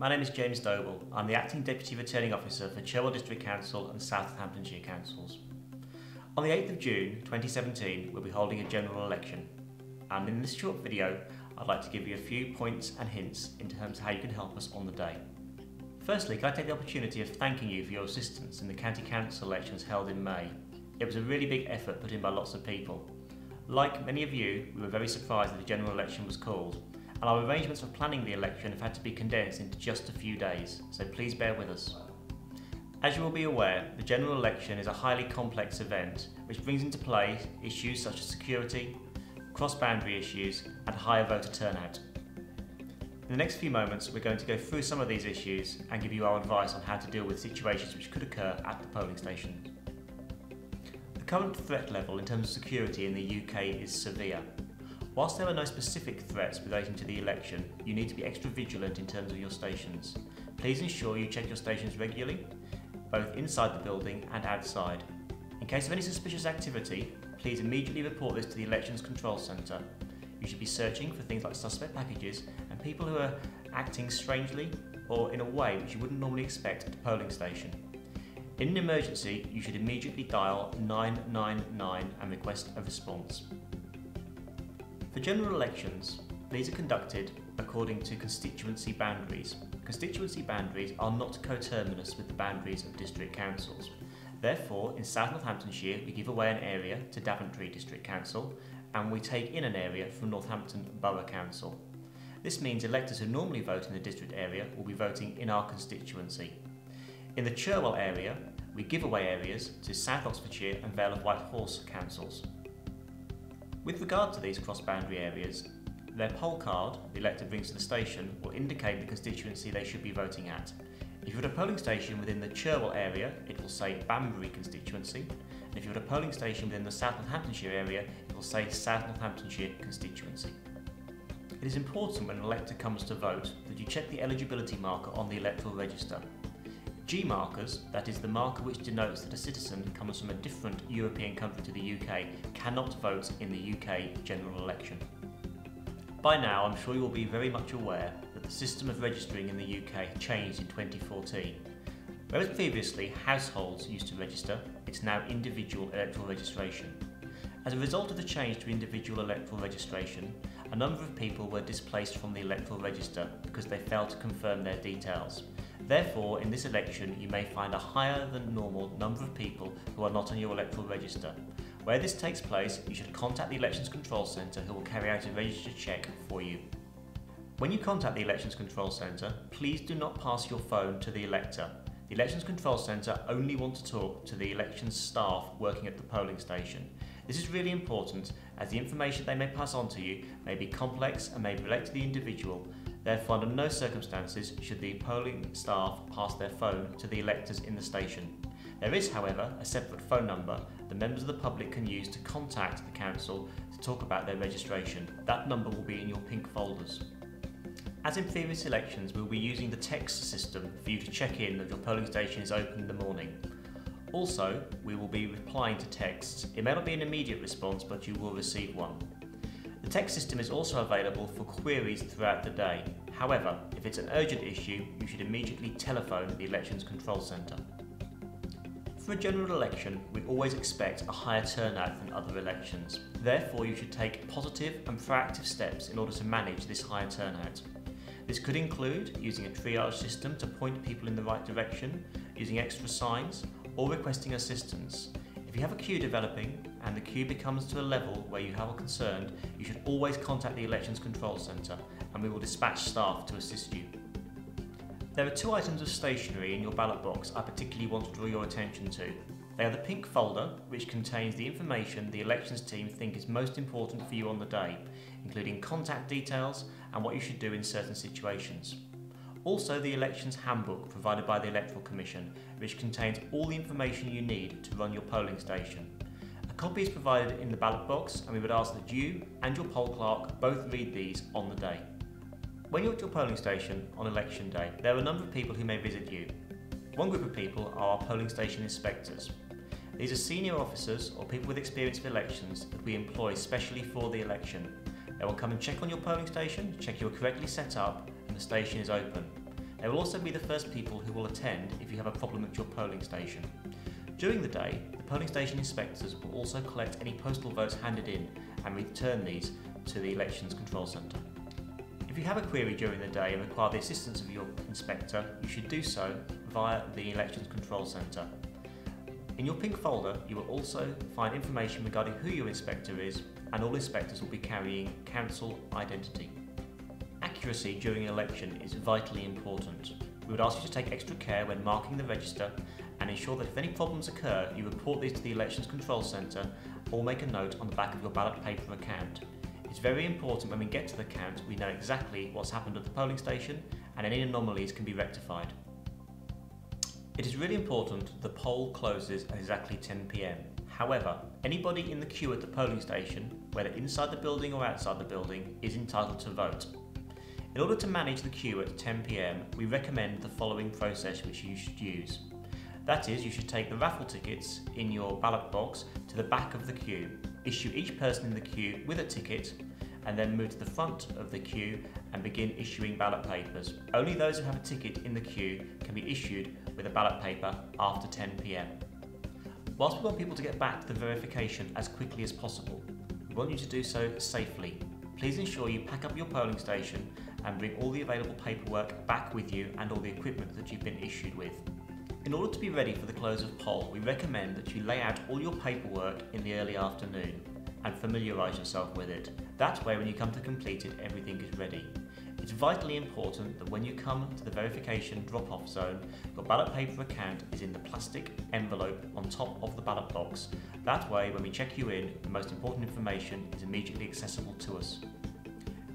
My name is James Doble. I'm the Acting Deputy Returning Officer for Cherwell District Council and Southamptonshire Councils. On the 8th of June 2017, we'll be holding a general election. And in this short video, I'd like to give you a few points and hints in terms of how you can help us on the day. Firstly, can I take the opportunity of thanking you for your assistance in the County Council elections held in May. It was a really big effort put in by lots of people. Like many of you, we were very surprised that the general election was called, and our arrangements for planning the election have had to be condensed into just a few days, so please bear with us. As you will be aware, the general election is a highly complex event which brings into play issues such as security, cross-boundary issues and higher voter turnout. In the next few moments we're going to go through some of these issues and give you our advice on how to deal with situations which could occur at the polling station. The current threat level in terms of security in the UK is severe. Whilst there are no specific threats relating to the election, you need to be extra vigilant in terms of your stations. Please ensure you check your stations regularly, both inside the building and outside. In case of any suspicious activity, please immediately report this to the Elections Control Centre. You should be searching for things like suspect packages and people who are acting strangely or in a way which you wouldn't normally expect at a polling station. In an emergency, you should immediately dial 999 and request a response. For general elections, these are conducted according to constituency boundaries. Constituency boundaries are not coterminous with the boundaries of district councils. Therefore, in South Northamptonshire, we give away an area to Daventry District Council and we take in an area from Northampton Borough Council. This means electors who normally vote in the district area will be voting in our constituency. In the Cherwell area, we give away areas to South Oxfordshire and Vale of White Horse councils. With regard to these cross-boundary areas, their poll card the elector brings to the station will indicate the constituency they should be voting at. If you're at a polling station within the Cherwell area, it will say Banbury constituency, and if you're at a polling station within the South Northamptonshire area, it will say South Northamptonshire constituency. It is important when an elector comes to vote that you check the eligibility marker on the electoral register. G markers, that is the marker which denotes that a citizen comes from a different European country to the UK, cannot vote in the UK general election. By now, I'm sure you will be very much aware that the system of registering in the UK changed in 2014. Whereas previously households used to register, it's now individual electoral registration. As a result of the change to individual electoral registration, a number of people were displaced from the electoral register because they failed to confirm their details. Therefore, in this election, you may find a higher than normal number of people who are not on your electoral register. Where this takes place, you should contact the Elections Control Centre who will carry out a register check for you. When you contact the Elections Control Centre, please do not pass your phone to the elector. The Elections Control Centre only want to talk to the elections staff working at the polling station. This is really important as the information they may pass on to you may be complex and may relate to the individual. Therefore, under no circumstances should the polling staff pass their phone to the electors in the station. There is, however, a separate phone number that members of the public can use to contact the council to talk about their registration. That number will be in your pink folders. As in previous elections, we will be using the text system for you to check in that your polling station is open in the morning. Also, we will be replying to texts. It may not be an immediate response, but you will receive one. The text system is also available for queries throughout the day. However, if it's an urgent issue, you should immediately telephone the Elections Control Centre. For a general election, we always expect a higher turnout than other elections. Therefore, you should take positive and proactive steps in order to manage this higher turnout. This could include using a triage system to point people in the right direction, using extra signs, or requesting assistance. If you have a queue developing and the queue becomes to a level where you have a concern, you should always contact the Elections Control Centre and we will dispatch staff to assist you. There are two items of stationery in your ballot box I particularly want to draw your attention to. They are the pink folder, which contains the information the elections team think is most important for you on the day, including contact details and what you should do in certain situations. Also the Elections Handbook provided by the Electoral Commission, which contains all the information you need to run your polling station. A copy is provided in the ballot box and we would ask that you and your poll clerk both read these on the day. When you're at your polling station on election day, there are a number of people who may visit you. One group of people are our polling station inspectors. These are senior officers or people with experience of elections that we employ specially for the election. They will come and check on your polling station, check you are correctly set up and the station is open. They will also be the first people who will attend if you have a problem at your polling station. During the day, the polling station inspectors will also collect any postal votes handed in and return these to the Elections Control Centre. If you have a query during the day and require the assistance of your inspector, you should do so via the Elections Control Centre. In your pink folder, you will also find information regarding who your inspector is, and all inspectors will be carrying council identity. Accuracy during an election is vitally important. We would ask you to take extra care when marking the register and ensure that if any problems occur, you report these to the Elections Control Centre or make a note on the back of your ballot paper account. It's very important when we get to the count we know exactly what's happened at the polling station and any anomalies can be rectified. It is really important the poll closes at exactly 10 p.m. However, anybody in the queue at the polling station, whether inside the building or outside the building, is entitled to vote. In order to manage the queue at 10 p.m, we recommend the following process which you should use. That is, you should take the raffle tickets in your ballot box to the back of the queue, issue each person in the queue with a ticket, and then move to the front of the queue and begin issuing ballot papers. Only those who have a ticket in the queue can be issued with a ballot paper after 10 p.m. Whilst we want people to get back to the verification as quickly as possible, we want you to do so safely. Please ensure you pack up your polling station and bring all the available paperwork back with you and all the equipment that you've been issued with. In order to be ready for the close of poll, we recommend that you lay out all your paperwork in the early afternoon and familiarise yourself with it. That way, when you come to complete it, everything is ready. It's vitally important that when you come to the verification drop-off zone, your ballot paper account is in the plastic envelope on top of the ballot box. That way, when we check you in, the most important information is immediately accessible to us.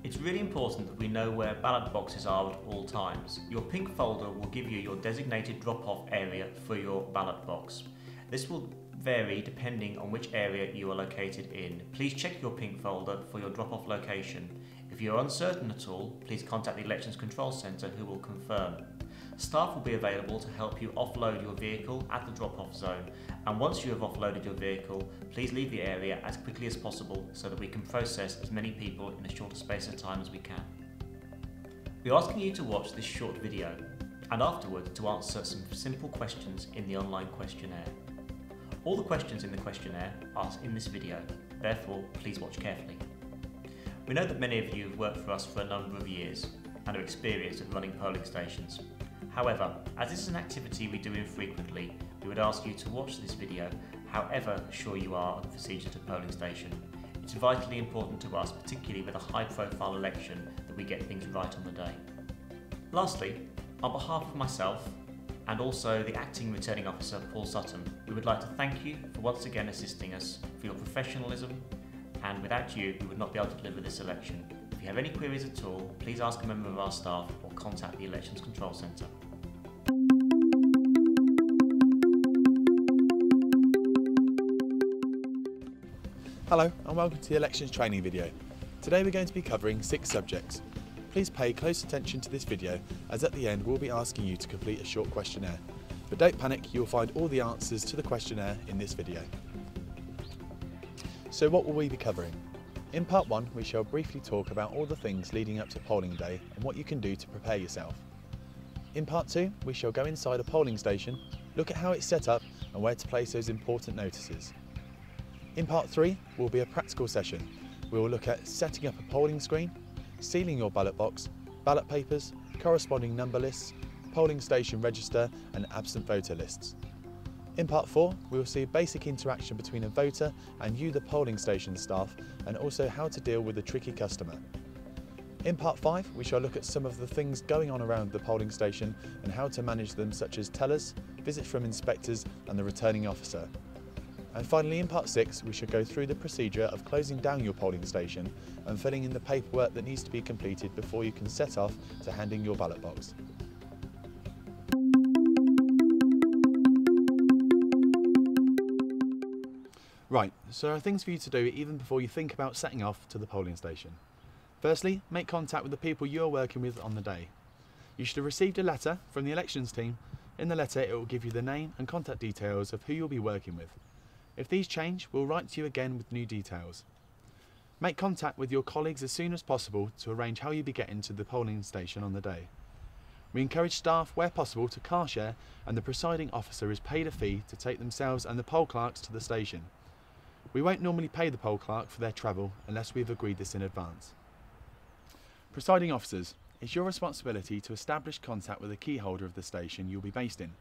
It's really important that we know where ballot boxes are at all times. Your pink folder will give you your designated drop-off area for your ballot box. This will vary depending on which area you are located in. Please check your pink folder for your drop-off location. If you are uncertain at all, please contact the Elections Control Centre who will confirm. Staff will be available to help you offload your vehicle at the drop-off zone, and once you have offloaded your vehicle, please leave the area as quickly as possible so that we can process as many people in a shorter space of time as we can. We are asking you to watch this short video and afterwards to answer some simple questions in the online questionnaire. All the questions in the questionnaire are in this video, therefore please watch carefully. We know that many of you have worked for us for a number of years and are experienced at running polling stations. However, as this is an activity we do infrequently, we would ask you to watch this video however sure you are of the procedure to the polling station. It's vitally important to us, particularly with a high-profile election, that we get things right on the day. Lastly, on behalf of myself and also the Acting Returning Officer Paul Sutton, we would like to thank you for once again assisting us, for your professionalism, and without you we would not be able to deliver this election. If you have any queries at all, please ask a member of our staff or contact the Elections Control Centre. Hello and welcome to the elections training video. Today we're going to be covering 6 subjects. Please pay close attention to this video as at the end we'll be asking you to complete a short questionnaire. But don't panic, you'll find all the answers to the questionnaire in this video. So what will we be covering? In part 1 we shall briefly talk about all the things leading up to polling day and what you can do to prepare yourself. In part 2 we shall go inside a polling station, look at how it's set up and where to place those important notices. In part 3 will be a practical session. We will look at setting up a polling screen, sealing your ballot box, ballot papers, corresponding number lists, polling station register and absent voter lists. In part 4 we will see basic interaction between a voter and you, the polling station staff, and also how to deal with a tricky customer. In part 5 we shall look at some of the things going on around the polling station and how to manage them, such as tellers, visits from inspectors and the returning officer. And finally, in part 6 we shall go through the procedure of closing down your polling station and filling in the paperwork that needs to be completed before you can set off to hand in your ballot box. Right, so there are things for you to do even before you think about setting off to the polling station. Firstly, make contact with the people you are working with on the day. You should have received a letter from the elections team. In the letter it will give you the name and contact details of who you'll be working with. If these change, we'll write to you again with new details. Make contact with your colleagues as soon as possible to arrange how you'll be getting to the polling station on the day. We encourage staff, where possible, to car share, and the presiding officer is paid a fee to take themselves and the poll clerks to the station. We won't normally pay the poll clerk for their travel unless we've agreed this in advance. Presiding officers, it's your responsibility to establish contact with the key holder of the station you'll be based in.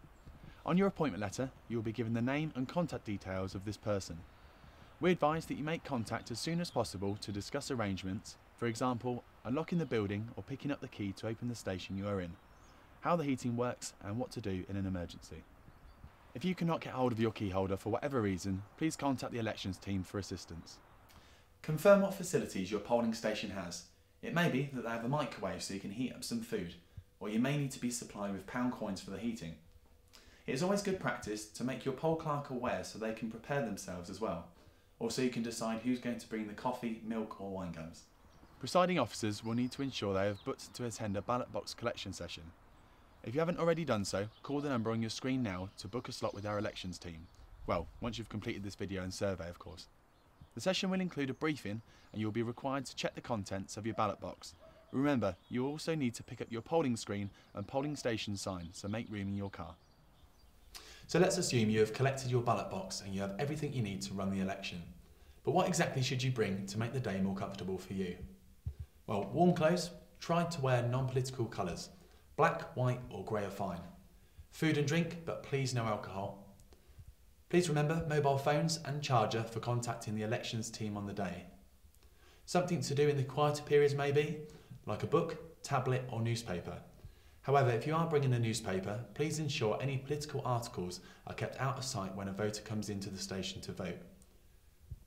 On your appointment letter, you will be given the name and contact details of this person. We advise that you make contact as soon as possible to discuss arrangements, for example, unlocking the building or picking up the key to open the station you are in, how the heating works and what to do in an emergency. If you cannot get hold of your key holder for whatever reason, please contact the elections team for assistance. Confirm what facilities your polling station has. It may be that they have a microwave so you can heat up some food, or you may need to be supplied with pound coins for the heating. It is always good practice to make your poll clerk aware so they can prepare themselves as well, or so you can decide who's going to bring the coffee, milk or wine gums. Presiding officers will need to ensure they have booked to attend a ballot box collection session. If you haven't already done so, call the number on your screen now to book a slot with our elections team. Well, once you've completed this video and survey, of course. The session will include a briefing and you will be required to check the contents of your ballot box. Remember, you will also need to pick up your polling screen and polling station sign, so make room in your car. So let's assume you have collected your ballot box and you have everything you need to run the election. But what exactly should you bring to make the day more comfortable for you? Well, warm clothes, try to wear non-political colours. Black, white or grey are fine. Food and drink, but please no alcohol. Please remember mobile phones and charger for contacting the elections team on the day. Something to do in the quieter periods maybe, like a book, tablet or newspaper. However, if you are bringing a newspaper, please ensure any political articles are kept out of sight when a voter comes into the station to vote.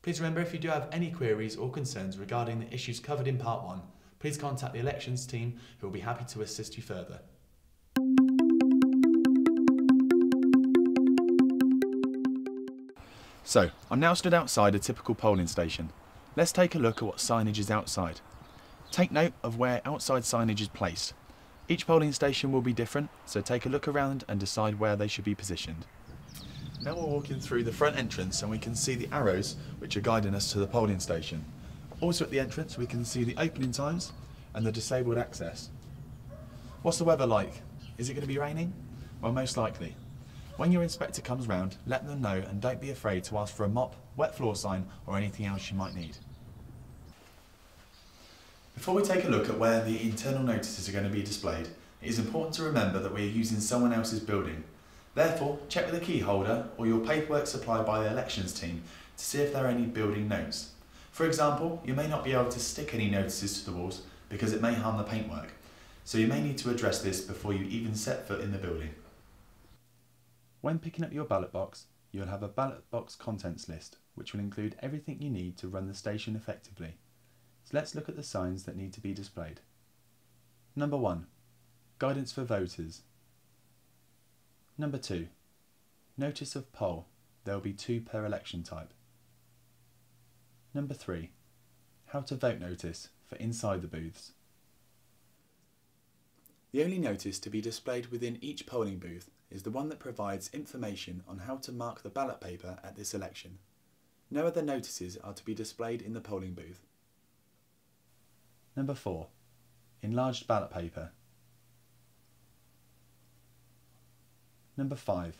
Please remember, if you do have any queries or concerns regarding the issues covered in Part 1, please contact the elections team who will be happy to assist you further. So, I'm now stood outside a typical polling station. Let's take a look at what signage is outside. Take note of where outside signage is placed. Each polling station will be different, so take a look around and decide where they should be positioned. Now we're walking through the front entrance and we can see the arrows which are guiding us to the polling station. Also at the entrance we can see the opening times and the disabled access. What's the weather like? Is it going to be raining? Well, most likely. When your inspector comes round, let them know and don't be afraid to ask for a mop, wet floor sign or anything else you might need. Before we take a look at where the internal notices are going to be displayed, it is important to remember that we are using someone else's building. Therefore, check with the key holder or your paperwork supplied by the elections team to see if there are any building notes. For example, you may not be able to stick any notices to the walls because it may harm the paintwork, so you may need to address this before you even set foot in the building. When picking up your ballot box, you'll have a ballot box contents list, which will include everything you need to run the station effectively. So let's look at the signs that need to be displayed. Number 1. Guidance for voters. Number 2. Notice of poll. There will be 2 per election type. Number 3. How to vote notice for inside the booths. The only notice to be displayed within each polling booth is the one that provides information on how to mark the ballot paper at this election. No other notices are to be displayed in the polling booth. Number 4. Enlarged ballot paper. Number 5.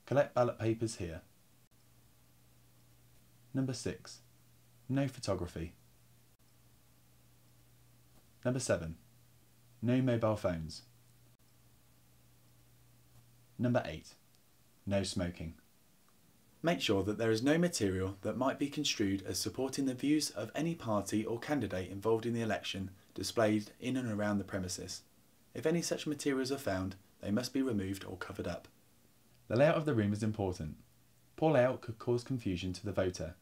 Collect ballot papers here. Number 6. No photography. Number 7. No mobile phones. Number 8. No smoking. Make sure that there is no material that might be construed as supporting the views of any party or candidate involved in the election displayed in and around the premises. If any such materials are found, they must be removed or covered up. The layout of the room is important. Poor layout could cause confusion to the voter.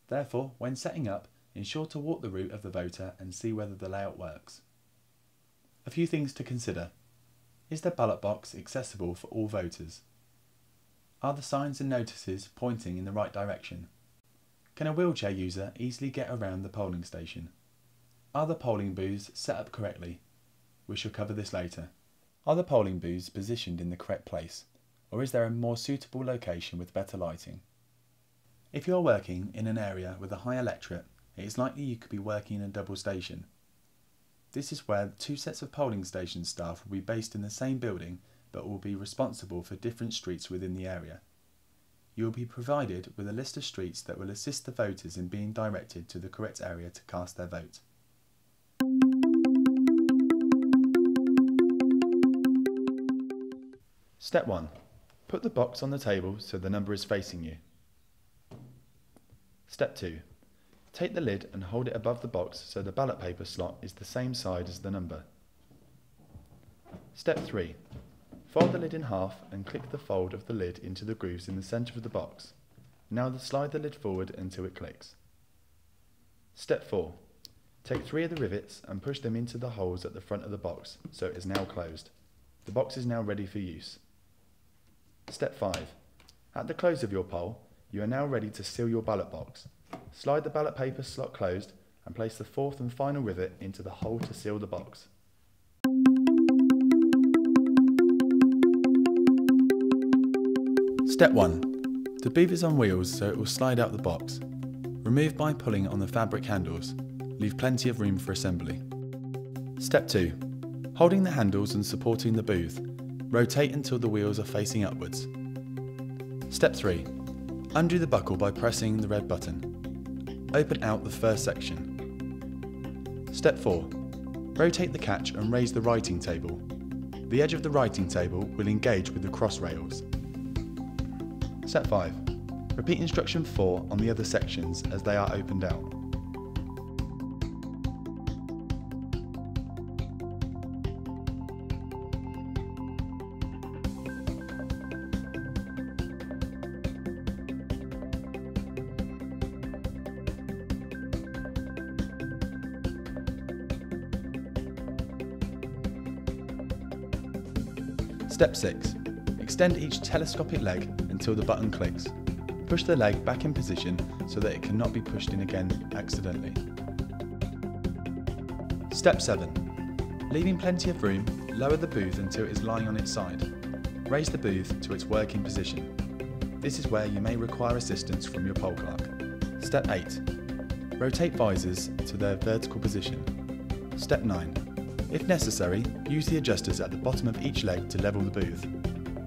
Therefore, when setting up, ensure to walk the route of the voter and see whether the layout works. A few things to consider. Is the ballot box accessible for all voters? Are the signs and notices pointing in the right direction? Can a wheelchair user easily get around the polling station? Are the polling booths set up correctly? We shall cover this later. Are the polling booths positioned in the correct place, or is there a more suitable location with better lighting? If you are working in an area with a high electorate, it is likely you could be working in a double station. This is where 2 sets of polling station staff will be based in the same building but will be responsible for different streets within the area. You will be provided with a list of streets that will assist the voters in being directed to the correct area to cast their vote. Step 1. Put the box on the table so the number is facing you. Step 2. Take the lid and hold it above the box so the ballot paper slot is the same side as the number. Step 3. Fold the lid in half and click the fold of the lid into the grooves in the centre of the box. Now slide the lid forward until it clicks. Step 4. Take 3 of the rivets and push them into the holes at the front of the box so it is now closed. The box is now ready for use. Step 5. At the close of your poll, you are now ready to seal your ballot box. Slide the ballot paper slot closed and place the 4th and final rivet into the hole to seal the box. Step 1. The booth is on wheels so it will slide out the box. Remove by pulling on the fabric handles. Leave plenty of room for assembly. Step 2. Holding the handles and supporting the booth, rotate until the wheels are facing upwards. Step 3. Undo the buckle by pressing the red button. Open out the first section. Step 4. Rotate the catch and raise the writing table. The edge of the writing table will engage with the cross rails. Step 5. Repeat instruction 4 on the other sections as they are opened out. Step 6. Extend each telescopic leg until the button clicks. Push the leg back in position so that it cannot be pushed in again accidentally. Step 7. Leaving plenty of room, lower the booth until it is lying on its side. Raise the booth to its working position. This is where you may require assistance from your poll clerk. Step 8. Rotate visors to their vertical position. Step 9. If necessary, use the adjusters at the bottom of each leg to level the booth.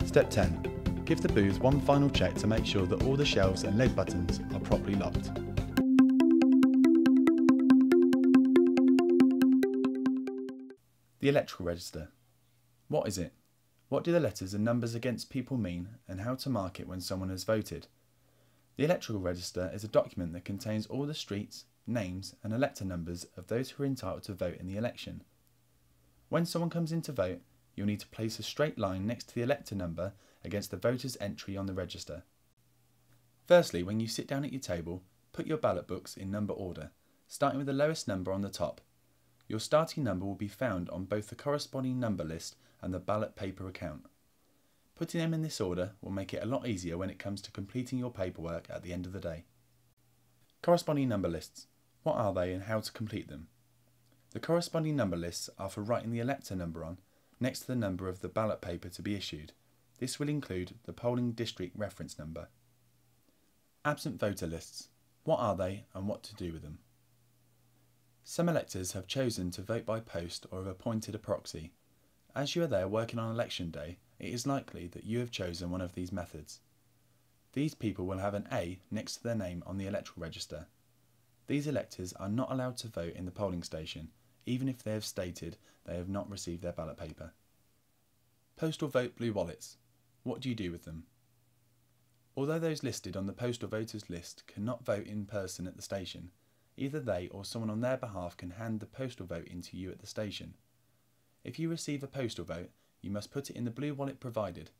Step 10. Give the booth one final check to make sure that all the shelves and leg buttons are properly locked. The electoral register. What is it? What do the letters and numbers against people mean, and how to mark it when someone has voted? The electoral register is a document that contains all the streets, names and elector numbers of those who are entitled to vote in the election. When someone comes in to vote, you'll need to place a straight line next to the elector number against the voter's entry on the register. Firstly, when you sit down at your table, put your ballot books in number order, starting with the lowest number on the top. Your starting number will be found on both the corresponding number list and the ballot paper account. Putting them in this order will make it a lot easier when it comes to completing your paperwork at the end of the day. Corresponding number lists. What are they and how to complete them? The corresponding number lists are for writing the elector number on, next to the number of the ballot paper to be issued. This will include the polling district reference number. Absent voter lists. What are they and what to do with them? Some electors have chosen to vote by post or have appointed a proxy. As you are there working on election day, it is likely that you have chosen one of these methods. These people will have an A next to their name on the electoral register. These electors are not allowed to vote in the polling station, even if they have stated they have not received their ballot paper. Postal vote blue wallets. What do you do with them? Although those listed on the postal voters list cannot vote in person at the station, either they or someone on their behalf can hand the postal vote into you at the station. If you receive a postal vote, you must put it in the blue wallet provided.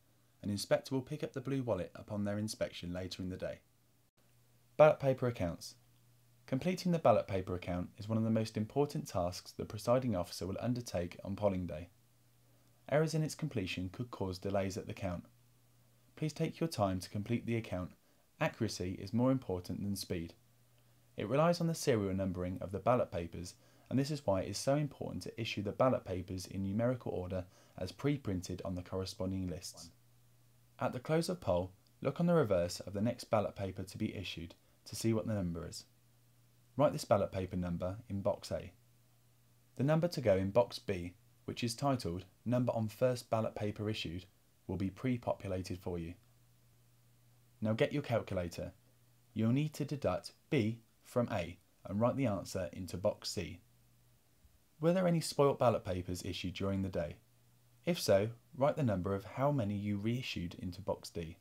An inspector will pick up the blue wallet upon their inspection later in the day. Ballot paper accounts. Completing the ballot paper account is one of the most important tasks the presiding officer will undertake on polling day. Errors in its completion could cause delays at the count. Please take your time to complete the account. Accuracy is more important than speed. It relies on the serial numbering of the ballot papers, and this is why it is so important to issue the ballot papers in numerical order as pre-printed on the corresponding lists. At the close of poll, look on the reverse of the next ballot paper to be issued to see what the number is. Write this ballot paper number in box A. The number to go in box B, which is titled Number on First Ballot Paper Issued, will be pre-populated for you. Now get your calculator. You'll need to deduct B from A and write the answer into box C. Were there any spoilt ballot papers issued during the day? If so, write the number of how many you reissued into box D.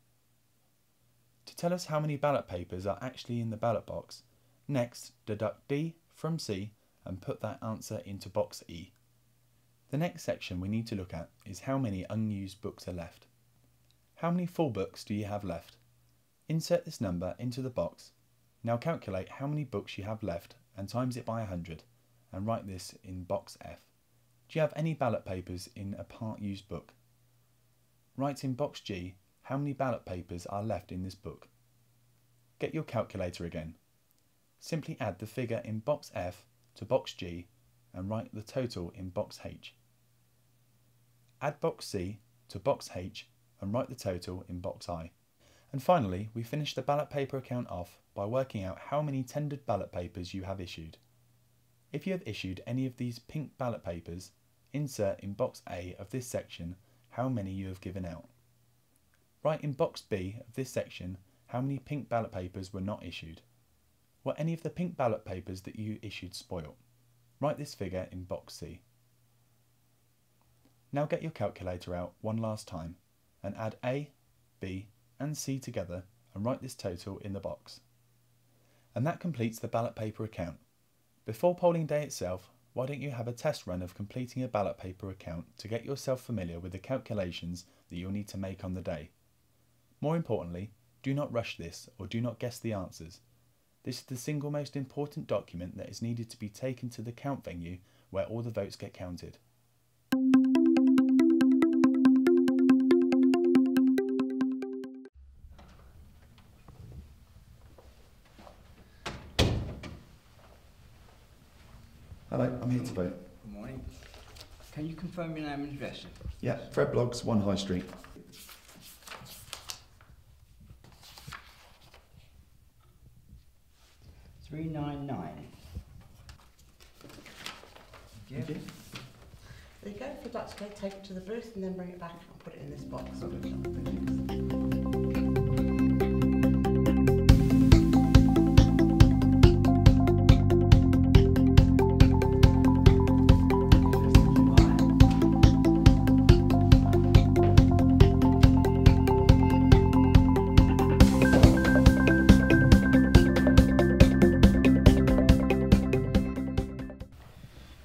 To tell us how many ballot papers are actually in the ballot box, next deduct D from C and put that answer into box E. The next section we need to look at is how many unused books are left. How many full books do you have left? Insert this number into the box. Now calculate how many books you have left and times it by 100 and write this in box F. Do you have any ballot papers in a part used book? Write in box G how many ballot papers are left in this book. Get your calculator again. Simply add the figure in box F to box G and write the total in box H. Add box C to box H and write the total in box I. And finally, we finish the ballot paper account off by working out how many tendered ballot papers you have issued. If you have issued any of these pink ballot papers, insert in box A of this section how many you have given out. Write in box B of this section how many pink ballot papers were not issued. Were any of the pink ballot papers that you issued spoilt? Write this figure in box C. Now get your calculator out one last time and add A, B and C together and write this total in the box. And that completes the ballot paper account. Before polling day itself, why don't you have a test run of completing a ballot paper account to get yourself familiar with the calculations that you'll need to make on the day. More importantly, do not rush this or do not guess the answers. This is the single most important document that is needed to be taken to the count venue where all the votes get counted. Hello, I'm here to vote. Good morning. Can you confirm your name and address? Yeah, Fred Bloggs, 1 High Street. $399. Thank you. There you go. If you'd like to go, take it to the booth and then bring it back and put it in this box. Good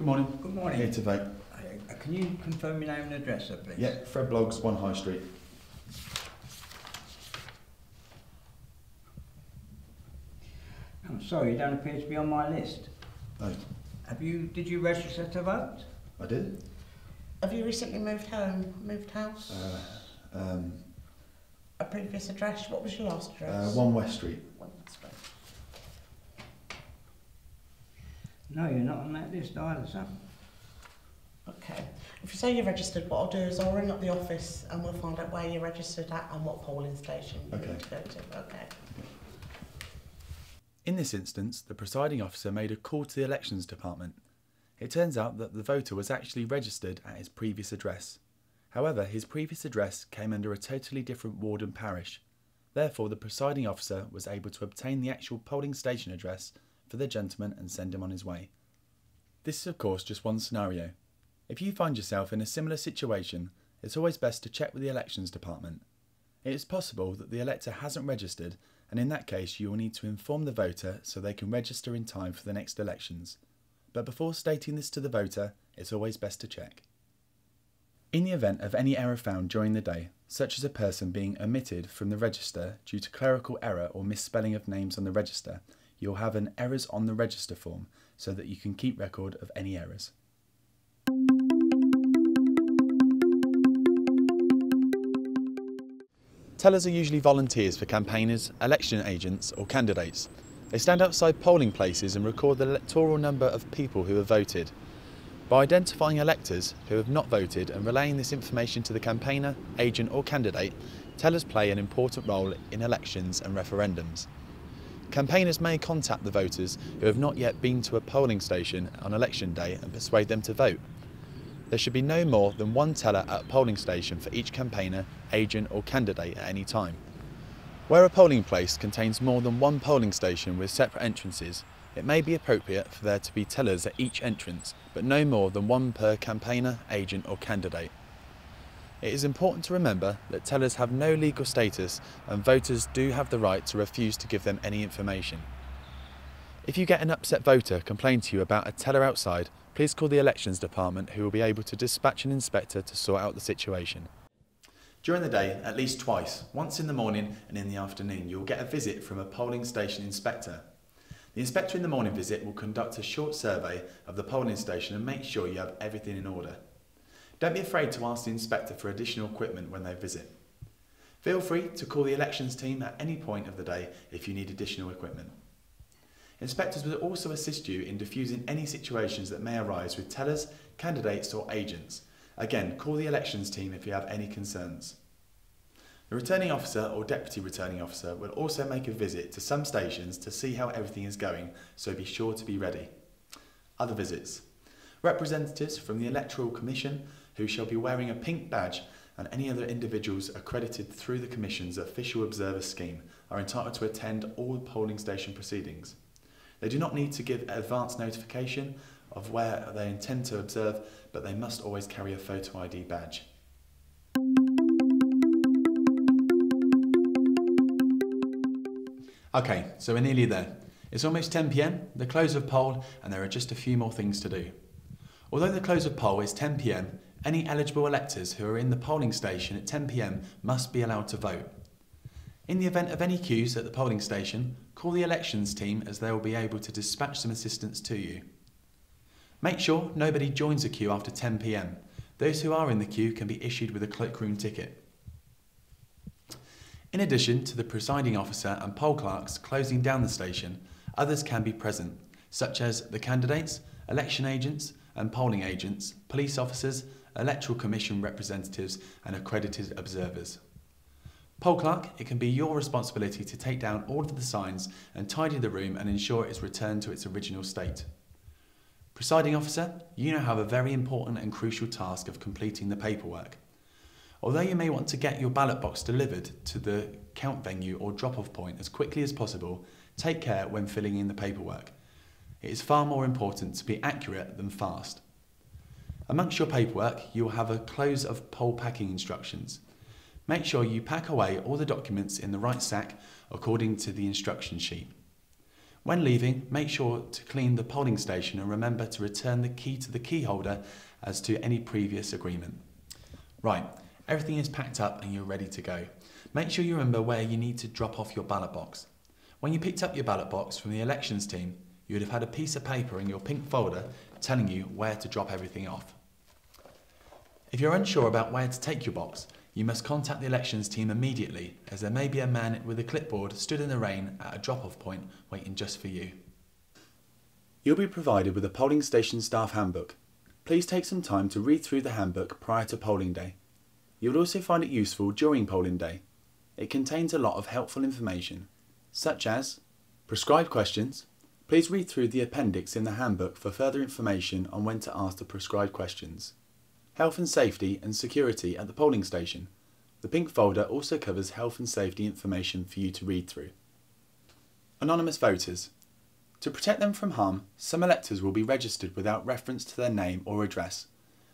morning. Good morning. Here to vote. Can you confirm your name and address, please? Yeah, Fred Bloggs, 1 High Street. I'm sorry, you don't appear to be on my list. Oh, Did you register to vote? I did? Have you recently moved home, moved house? A previous address? What was your last address? 1 West Street. 1 West Street. No, you're not on that list either, sir. Okay. If you say you're registered, what I'll do is I'll ring up the office and we'll find out where you're registered at and what polling station you need to go to. Okay. In this instance, the presiding officer made a call to the elections department. It turns out that the voter was actually registered at his previous address. However, his previous address came under a totally different ward and parish. Therefore, the presiding officer was able to obtain the actual polling station address for the gentleman and send him on his way. This is of course just one scenario. If you find yourself in a similar situation, it's always best to check with the elections department. It is possible that the elector hasn't registered, and in that case you will need to inform the voter so they can register in time for the next elections. But before stating this to the voter, it's always best to check. In the event of any error found during the day, such as a person being omitted from the register due to clerical error or misspelling of names on the register, you'll have an Errors on the Register form so that you can keep record of any errors. Tellers are usually volunteers for campaigners, election agents or candidates. They stand outside polling places and record the electoral number of people who have voted. By identifying electors who have not voted and relaying this information to the campaigner, agent or candidate, tellers play an important role in elections and referendums. Campaigners may contact the voters who have not yet been to a polling station on election day and persuade them to vote. There should be no more than one teller at a polling station for each campaigner, agent or candidate at any time. Where a polling place contains more than one polling station with separate entrances, it may be appropriate for there to be tellers at each entrance, but no more than one per campaigner, agent or candidate. It is important to remember that tellers have no legal status and voters do have the right to refuse to give them any information. If you get an upset voter complain to you about a teller outside, please call the elections department, who will be able to dispatch an inspector to sort out the situation. During the day, at least twice, once in the morning and in the afternoon, you will get a visit from a polling station inspector. The inspector in the morning visit will conduct a short survey of the polling station and make sure you have everything in order. Don't be afraid to ask the inspector for additional equipment when they visit. Feel free to call the elections team at any point of the day if you need additional equipment. Inspectors will also assist you in diffusing any situations that may arise with tellers, candidates or agents. Again, call the elections team if you have any concerns. The returning officer or deputy returning officer will also make a visit to some stations to see how everything is going, so be sure to be ready. Other visits. Representatives from the Electoral Commission, who shall be wearing a pink badge, and any other individuals accredited through the Commission's official observer scheme are entitled to attend all polling station proceedings. They do not need to give advance notification of where they intend to observe, but they must always carry a photo ID badge. Okay, so we're nearly there. It's almost 10 PM, the close of poll, and there are just a few more things to do. Although the close of poll is 10 PM, any eligible electors who are in the polling station at 10 PM must be allowed to vote. In the event of any queues at the polling station, call the elections team, as they will be able to dispatch some assistance to you. Make sure nobody joins a queue after 10 PM. Those who are in the queue can be issued with a cloakroom ticket. In addition to the presiding officer and poll clerks closing down the station, others can be present, such as the candidates, election agents and polling agents, police officers, Electoral Commission representatives and accredited observers. Poll clerk, it can be your responsibility to take down all of the signs and tidy the room and ensure it is returned to its original state. Presiding officer, you now have a very important and crucial task of completing the paperwork. Although you may want to get your ballot box delivered to the count venue or drop-off point as quickly as possible, take care when filling in the paperwork. It is far more important to be accurate than fast. Amongst your paperwork, you will have a close of poll packing instructions. Make sure you pack away all the documents in the right sack according to the instruction sheet. When leaving, make sure to clean the polling station and remember to return the key to the key holder as to any previous agreement. Right, everything is packed up and you're ready to go. Make sure you remember where you need to drop off your ballot box. When you picked up your ballot box from the elections team, you would have had a piece of paper in your pink folder telling you where to drop everything off. If you're unsure about where to take your box, you must contact the elections team immediately, as there may be a man with a clipboard stood in the rain at a drop-off point waiting just for you. You'll be provided with a polling station staff handbook. Please take some time to read through the handbook prior to polling day. You'll also find it useful during polling day. It contains a lot of helpful information, such as prescribed questions. Please read through the appendix in the handbook for further information on when to ask the prescribed questions. Health and safety and security at the polling station. The pink folder also covers health and safety information for you to read through. Anonymous voters. To protect them from harm, some electors will be registered without reference to their name or address.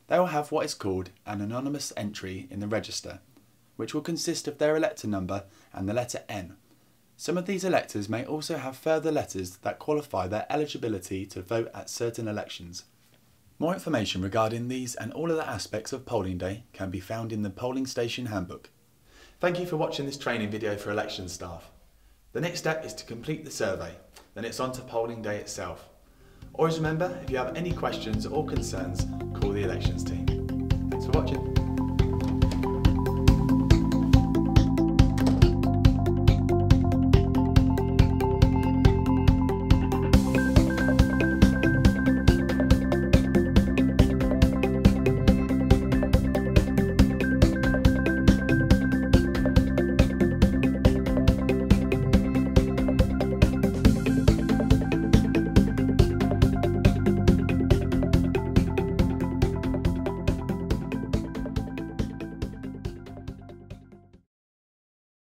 They will have what is called an anonymous entry in the register, which will consist of their elector number and the letter N. Some of these electors may also have further letters that qualify their eligibility to vote at certain elections. More information regarding these and all other aspects of polling day can be found in the polling station handbook. Thank you for watching this training video for election staff. The next step is to complete the survey, then it's on to polling day itself. Always remember, if you have any questions or concerns, call the elections team. Thanks for watching.